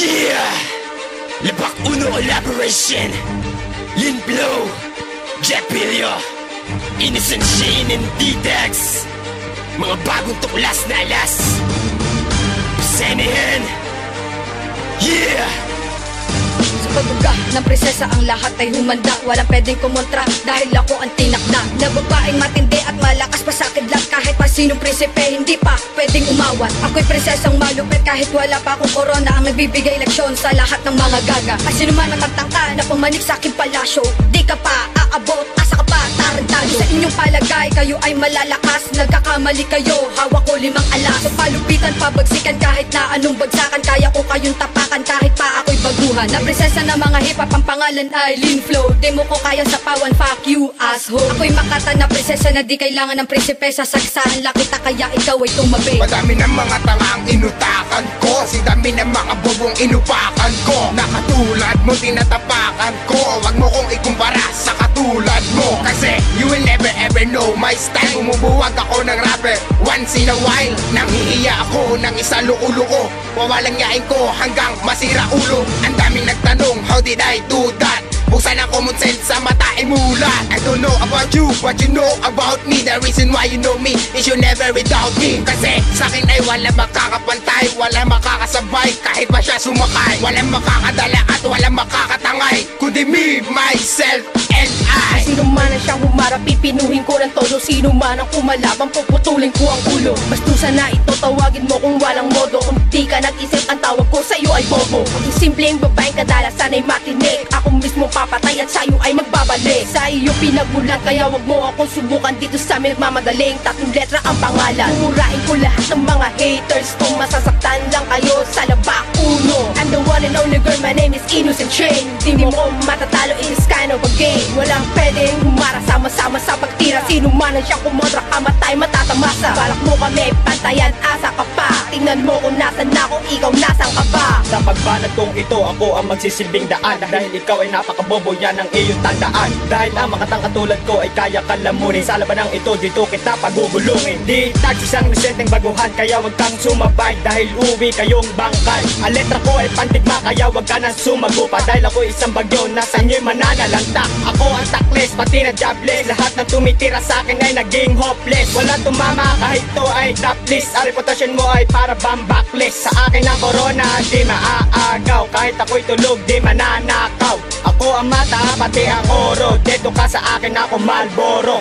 Yeah! Lebak Uno Collaboration, Lin Blow, Jeff Pilio, Innocent Shane and D-Dex. Mga bagong tuklas na alas. Pasenihin. Yeah! Sa pagbuga ng prinsesa ang lahat ay humanda. Walang pwedeng kumontra dahil ako ang tinakda na babaeng matindi at malakas pa sa kidlat. Kahit pa sinong prinsipe hindi pa pwedeng umawat. Ako'y prinsesang malupit kahit wala pa akong korona. Ang nagbibigay leksyon sa lahat ng mga gaga. At sino man ang magtangka na pumanik sa aking palasyo, di ka pa aabot, asa ka pa tarantado. Sa inyong palagay kayo ay malalakas, nagkakamali kayo, hawak ko 5 alas. Sa palupitan pabagsikan kahit na anong bagsakan, kaya ko kayong tapakan kahit pa ako'y baguhan. Na prinsesa ng mga hip-hop ang pangalan ay Lin Flow. Demo ko kaya sa pawan, fuck you asshole. Ako'y makata na prinsesa na di kailangan ng prinsipe. Sasagsahan lang kita kaya ikaw ay tumabi. Madami ng mga tangang inutakan ko, si dami ng mga bobong inupakan ko. Nakatulad mo tinatapakan ko, wag mo kong ikumpara sa katulad mo. Kasi you will never ever know my style. Umubuwag ako ng rapper once in a while. Nanghihiya ako ng isa luko-luko, wawalang yain ko hanggang masira ulo. Ang daming nagtanong, how did I do that? Buksan ang common sense sa mata ay mulat. I don't know about you, what you know about me. The reason why you know me is you never without me. Kasi sa'kin ay wala makakapantay, wala makakasabay kahit pa siya sumakay. Walang makakadala at walang makakatangay, kundi me, myself, and I. Sino man ang siyang humarap, pipinuhin ko ng todo. Sino man ang kumalabang, puputulin ko ang ulo. Bastusan na ito, tawagin mo kung walang modo. Kung di ka nag-isip, ang tawag ko sa'yo ay bobo. Ang simpleng babaeng kadalasan ay matinik. Ako mismo papatay at sa'yo ay magbabalik. Sa iyo pinagmulan, kaya wag mo akong subukan. Dito sa amin nagmamadaling, 3 letra ang pangalan. Mumurain ko lahat ng mga haters. Kung masasaktan lang kayo sa Lebak Uno. I'm the one and only girl, my name is Innocent Shane. Di mo ko matatalo in this kind of a game. Walang pwedeng humara, sama-sama sa pagtira. Sino man ang siyang kumontra, kamatay matatamasa. Balak mo kami, pantayan, asa ka pa. Tingnan mo kung nasan ako, ikaw nasan ka ba. Sa pagbanat kong ito, ako ang magsisilbing daan. Dahil ikaw ay napakabobo, yan ang iyong tandaan. Dahil ang makatang katulad ko ay kaya kalamunin. Sa labanang ito, dito kita pagugulungin. Di tagsisang resenteng baguhan, kaya wag kang sumabay. Dahil uwi kayong bangkay. Ang letra ko ay pantigma, kaya wag ka nang sumagupa. Dahil ako isang bagyo na sa inyo'y mananalantak. Ako ang takles, pati na jobless. Lahat ng tumitira sa akin ay naging hopeless. Walang tumama kahit to ay topless. Ang reputasyon mo ay para bang backless. Sa akin ang corona, di maaagaw. Kahit ako'y tulog, di mananakaw. Ako ang mata, pati ang oro. Dito ka sa akin ako Malboro.